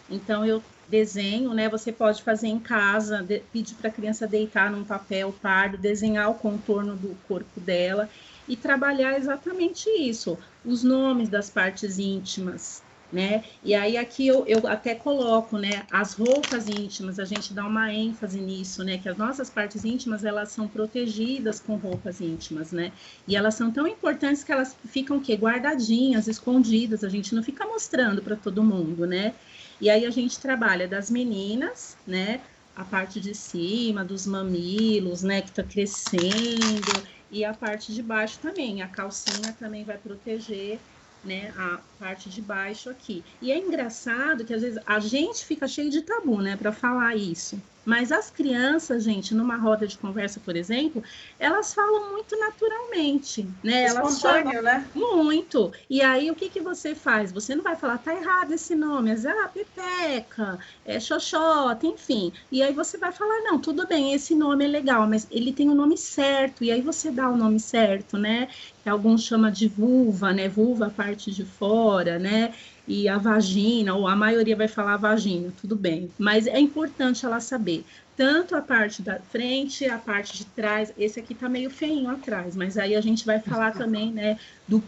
Então, eu desenho, né? Você pode fazer em casa, pedir para a criança deitar num papel pardo, desenhar o contorno do corpo dela e trabalhar exatamente isso, os nomes das partes íntimas, né? E aí aqui eu até coloco, né? As roupas íntimas, a gente dá uma ênfase nisso, né? Que as nossas partes íntimas, elas são protegidas com roupas íntimas, né? E elas são tão importantes que elas ficam o quê? Guardadinhas, escondidas, a gente não fica mostrando para todo mundo, né? E aí a gente trabalha das meninas, né? A parte de cima, dos mamilos, né? Que está crescendo. E a parte de baixo também. A calcinha também vai proteger, né? A parte de baixo aqui. E é engraçado que às vezes a gente fica cheio de tabu, né? Para falar isso. Mas as crianças, gente, numa roda de conversa, por exemplo, elas falam muito naturalmente, né? Elas Espontâneo, né? muito. E aí, o que que você faz? Você não vai falar, tá errado esse nome, mas, Pepeca, Xoxota, enfim. E aí você vai falar, não, tudo bem, esse nome é legal, mas ele tem o nome certo. E aí você dá o nome certo, né? Que alguns chamam de vulva, né? Vulva, a parte de fora, né? E a vagina, ou a maioria vai falar vagina, tudo bem. Mas é importante ela saber tanto a parte da frente, a parte de trás. Esse aqui tá meio feinho atrás, mas aí a gente vai falar também, né?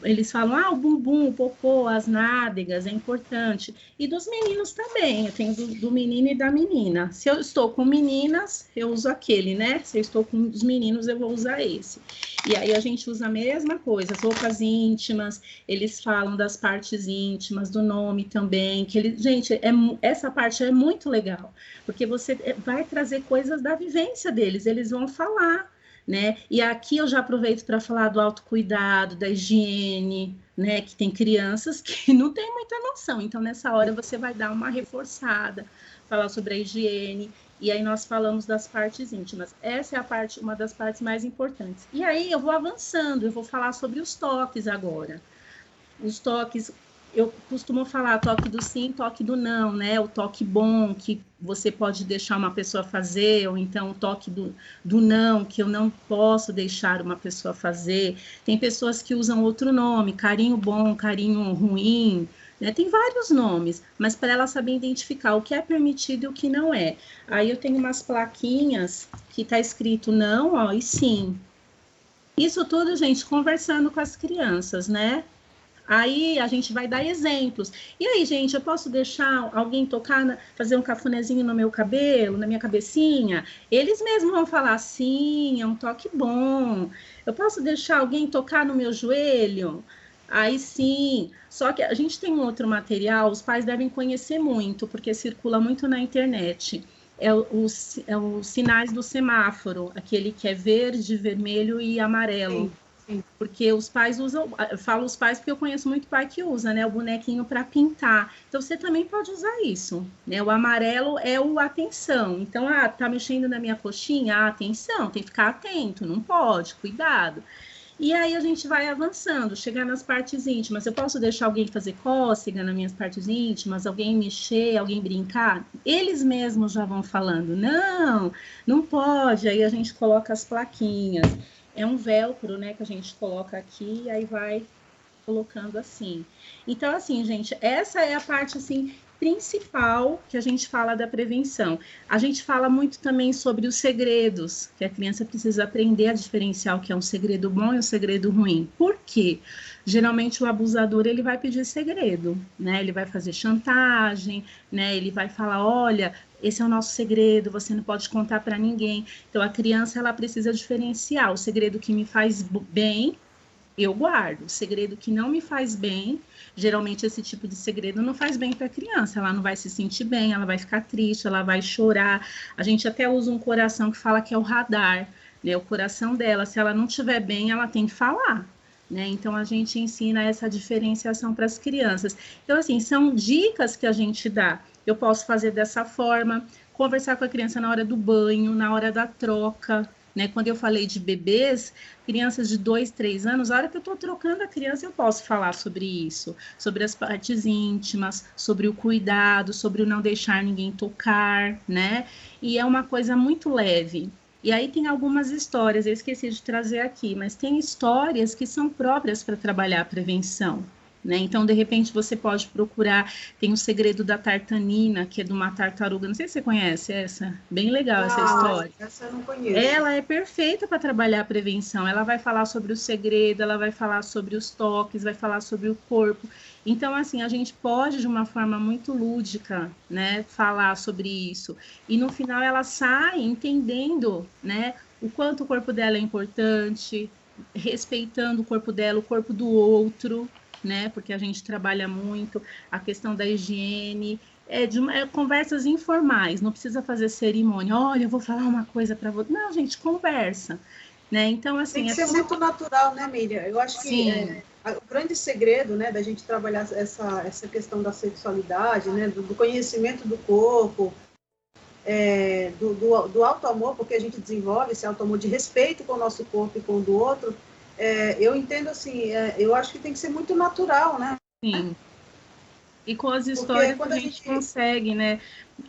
Eles falam, o bumbum, o popô, as nádegas, é importante. E dos meninos também, eu tenho do menino e da menina. Se eu estou com meninas, eu uso aquele, né? Se eu estou com os meninos, eu vou usar esse. E aí a gente usa a mesma coisa, as roupas íntimas, eles falam das partes íntimas, do nome também, gente, essa parte é muito legal, porque você vai trazer coisas da vivência deles, eles vão falar, né? E aqui eu já aproveito para falar do autocuidado, da higiene, né? Que tem crianças que não têm muita noção, então nessa hora você vai dar uma reforçada, falar sobre a higiene. E aí nós falamos das partes íntimas. Essa é a parte, uma das partes mais importantes. E aí eu vou avançando, eu vou falar sobre os toques agora. Os toques, eu costumo falar toque do sim, toque do não, né? O toque bom, que você pode deixar uma pessoa fazer, ou então o toque do não, que eu não posso deixar uma pessoa fazer. Tem pessoas que usam outro nome, carinho bom, carinho ruim, né? Tem vários nomes, mas para ela saber identificar o que é permitido e o que não é. Aí eu tenho umas plaquinhas que está escrito não, ó, e sim. Isso tudo, gente, conversando com as crianças, né? Aí a gente vai dar exemplos. E aí, gente, eu posso deixar alguém tocar, fazer um cafunézinho no meu cabelo, na minha cabecinha? Eles mesmos vão falar, sim, é um toque bom. Eu posso deixar alguém tocar no meu joelho? Aí sim. Só que a gente tem um outro material, os pais devem conhecer muito, porque circula muito na internet. É os sinais do semáforo, aquele que é verde, vermelho e amarelo. Sim, sim. Porque os pais usam, eu falo os pais porque eu conheço muito pai que usa, né, o bonequinho para pintar. Então você também pode usar isso, né? O amarelo é o atenção. Então, tá mexendo na minha coxinha, atenção, tem que ficar atento, não pode, cuidado. E aí a gente vai avançando, chegar nas partes íntimas. Eu posso deixar alguém fazer cócega nas minhas partes íntimas, alguém mexer, alguém brincar? Eles mesmos já vão falando, não, não pode. Aí a gente coloca as plaquinhas. É um velcro, né, que a gente coloca aqui e aí vai colocando assim. Então, assim, gente, essa é a parte, assim, principal que a gente fala da prevenção. A gente fala muito também sobre os segredos, que a criança precisa aprender a diferenciar o que é um segredo bom e um segredo ruim. Por quê? Geralmente o abusador, ele vai pedir segredo, né? Ele vai fazer chantagem, né? Ele vai falar, olha, esse é o nosso segredo, você não pode contar para ninguém. Então, a criança, ela precisa diferenciar o segredo que me faz bem, eu guardo. O segredo que não me faz bem, geralmente esse tipo de segredo não faz bem para a criança. Ela não vai se sentir bem, ela vai ficar triste, ela vai chorar. A gente até usa um coração que fala que é o radar, né? O coração dela, se ela não estiver bem, ela tem que falar. Né? Então, a gente ensina essa diferenciação para as crianças. Então, assim, são dicas que a gente dá. Eu posso fazer dessa forma, conversar com a criança na hora do banho, na hora da troca, né? Quando eu falei de bebês, crianças de 2, 3 anos, a hora que eu estou trocando a criança, eu posso falar sobre isso, sobre as partes íntimas, sobre o cuidado, sobre o não deixar ninguém tocar, né? E é uma coisa muito leve. E aí tem algumas histórias, eu esqueci de trazer aqui, mas tem histórias que são próprias para trabalhar a prevenção. né? Então, de repente, você pode procurar, tem o Segredo da Tartanina, que é de uma tartaruga, não sei se você conhece essa, bem legal essa Não, história. essa eu não conheço. Ela é perfeita para trabalhar a prevenção. Ela vai falar sobre o segredo, ela vai falar sobre os toques, vai falar sobre o corpo. Então, assim, a gente pode, de uma forma muito lúdica, né, falar sobre isso. E no final ela sai entendendo, né, o quanto o corpo dela é importante, respeitando o corpo dela, o corpo do outro, né, porque a gente trabalha muito a questão da higiene, conversas informais, não precisa fazer cerimônia. Olha, eu vou falar uma coisa para você. Não, gente, conversa, né? Então, Tem assim, que ser muito natural, né, Miriam? Eu acho que sim, o grande segredo, né, da gente trabalhar essa questão da sexualidade, né, do conhecimento do corpo, do auto-amor, porque a gente desenvolve esse auto-amor de respeito com o nosso corpo e com o do outro, eu entendo assim, eu acho que tem que ser muito natural, né? sim. E com as Porque histórias a quando a gente gente consegue, né?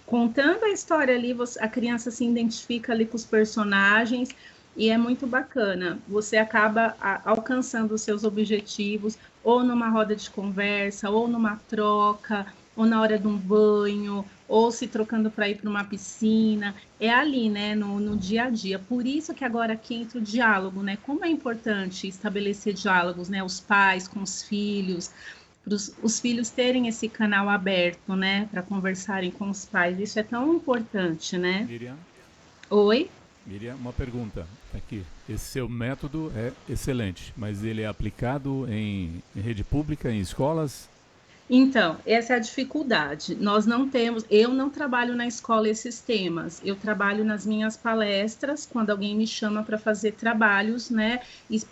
Contando a história ali, a criança se identifica ali com os personagens e é muito bacana. Você acaba alcançando os seus objetivos, ou numa roda de conversa, ou numa troca, ou na hora de um banho, ou se trocando para ir para uma piscina. É ali, né? No dia a dia. Por isso que agora aqui entra o diálogo, né? Como é importante estabelecer diálogos, né? Os pais com os filhos para os filhos terem esse canal aberto, né, para conversarem com os pais. Isso é tão importante, né? Miriam, Oi? Miriam, uma pergunta aqui. Esse seu método é excelente, mas ele é aplicado em rede pública, em escolas? Então, essa é a dificuldade. Nós não temos, eu não trabalho na escola esses temas. Eu trabalho nas minhas palestras, quando alguém me chama para fazer trabalhos, né,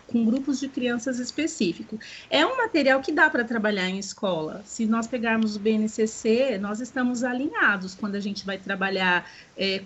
com grupos de crianças específicos. É um material que dá para trabalhar em escola. Se nós pegarmos o BNCC, nós estamos alinhados quando a gente vai trabalhar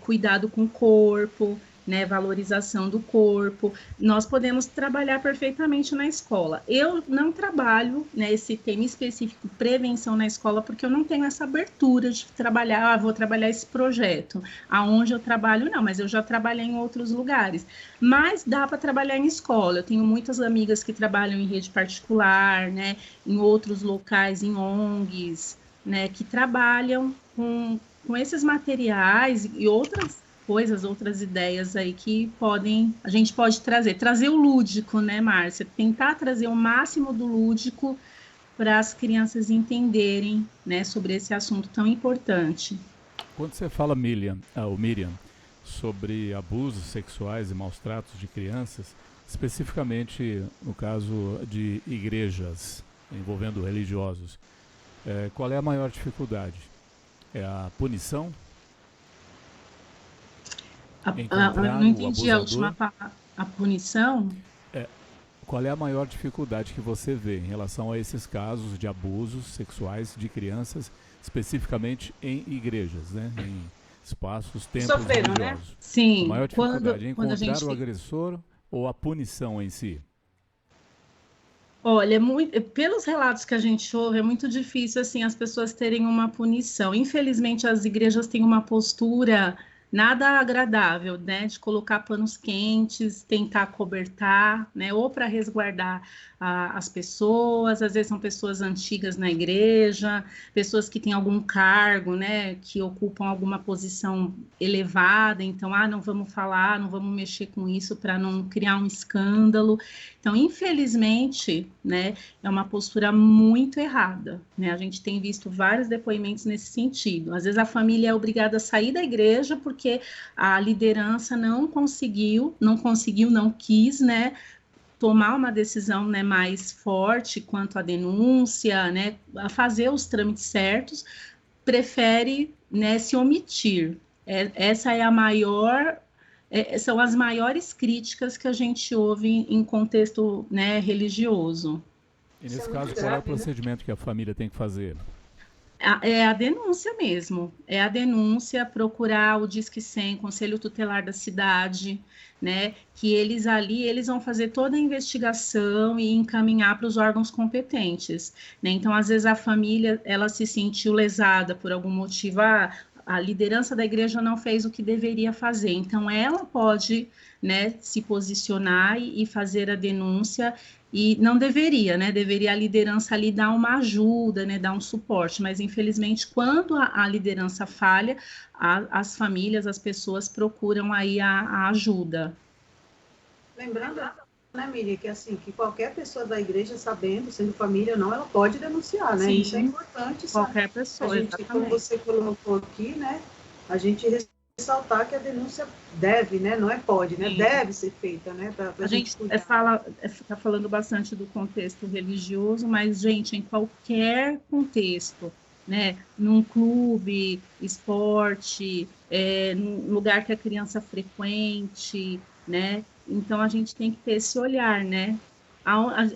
cuidado com o corpo, né, valorização do corpo, nós podemos trabalhar perfeitamente na escola. Eu não trabalho, né, esse tema específico, prevenção na escola, porque eu não tenho essa abertura de trabalhar, vou trabalhar esse projeto. Aonde eu trabalho, não, mas eu já trabalhei em outros lugares. Mas dá para trabalhar em escola. Eu tenho muitas amigas que trabalham em rede particular, né, em outros locais, em ONGs, né, que trabalham com esses materiais e outras coisas, outras ideias aí que a gente pode trazer o lúdico, né, Márcia? Tentar trazer o máximo do lúdico para as crianças entenderem, né, sobre esse assunto tão importante. Quando você fala, Miriam, sobre abusos sexuais e maus tratos de crianças, especificamente no caso de igrejas envolvendo religiosos, qual é a maior dificuldade? É a punição? Encontrar Não o entendi a abusador? última palavra. A punição? É, qual é a maior dificuldade que você vê em relação a esses casos de abusos sexuais de crianças, especificamente em igrejas, né? Em espaços, templos sofreram, né? religiosos? A Sim, maior dificuldade é quando a encontrar o gente. agressor ou a punição em si? Olha, pelos relatos que a gente ouve, é muito difícil assim as pessoas terem uma punição. Infelizmente, as igrejas têm uma postura nada agradável, né, de colocar panos quentes, tentar cobertar, né, ou para resguardar as pessoas. Às vezes são pessoas antigas na igreja, pessoas que têm algum cargo, né, que ocupam alguma posição elevada. Então, não vamos falar, não vamos mexer com isso para não criar um escândalo. Então, infelizmente, né, é uma postura muito errada, né? A gente tem visto vários depoimentos nesse sentido. Às vezes a família é obrigada a sair da igreja porque a liderança não quis, né, tomar uma decisão, né, mais forte quanto à denúncia, né, a fazer os trâmites certos, prefere, né, se omitir. Essa é a maior são as maiores críticas que a gente ouve em contexto, né, religioso. E Isso é nesse muito caso, qual é o grave, né? procedimento que a família tem que fazer? É a denúncia mesmo, é a denúncia, procurar o Disque 100, Conselho Tutelar da cidade, né, que eles vão fazer toda a investigação e encaminhar para os órgãos competentes, né, então às vezes a família, ela se sentiu lesada por algum motivo, a liderança da igreja não fez o que deveria fazer, então ela pode, né, se posicionar e fazer a denúncia E não deveria, né? Deveria a liderança ali dar uma ajuda, né? Dar um suporte, mas infelizmente quando a liderança falha, as famílias, as pessoas procuram aí a ajuda. Lembrando, né, Miriam, que assim, que qualquer pessoa da igreja, sabendo, sendo família ou não, ela pode denunciar, né? Sim, isso é importante, qualquer pessoa, a gente, exatamente. como você colocou aqui, né? A gente ressaltar que a denúncia deve, né? Não é pode, né? Sim. Deve ser feita, né? A gente está falando bastante do contexto religioso, mas, gente, em qualquer contexto, né? Num clube, esporte, num lugar que a criança frequente, né? Então, a gente tem que ter esse olhar, né?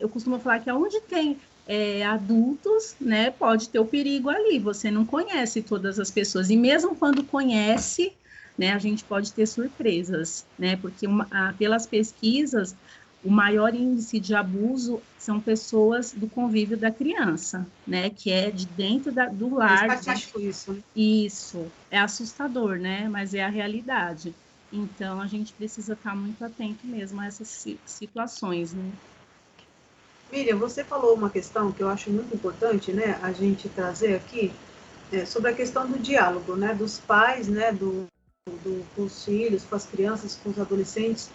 Eu costumo falar que aonde tem adultos, né? Pode ter o perigo ali. Você não conhece todas as pessoas. E mesmo quando conhece, né, a gente pode ter surpresas, né? Porque pelas pesquisas, o maior índice de abuso são pessoas do convívio da criança, né? Que é de dentro do lar. É estatístico isso, né? Isso, é assustador, né? Mas é a realidade. Então, a gente precisa estar muito atento mesmo a essas situações, né? Miriam, você falou uma questão que eu acho muito importante, né? A gente trazer aqui sobre a questão do diálogo, né? Dos pais, né? Com os filhos, com as crianças, com os adolescentes.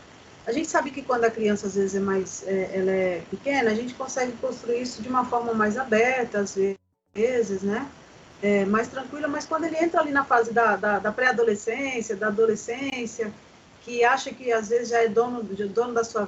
A gente sabe que quando a criança, às vezes, ela é pequena, a gente consegue construir isso de uma forma mais aberta, às vezes, né? Mais tranquila, mas quando ele entra ali na fase da pré-adolescência, da adolescência, que acha que, às vezes, já é dono da sua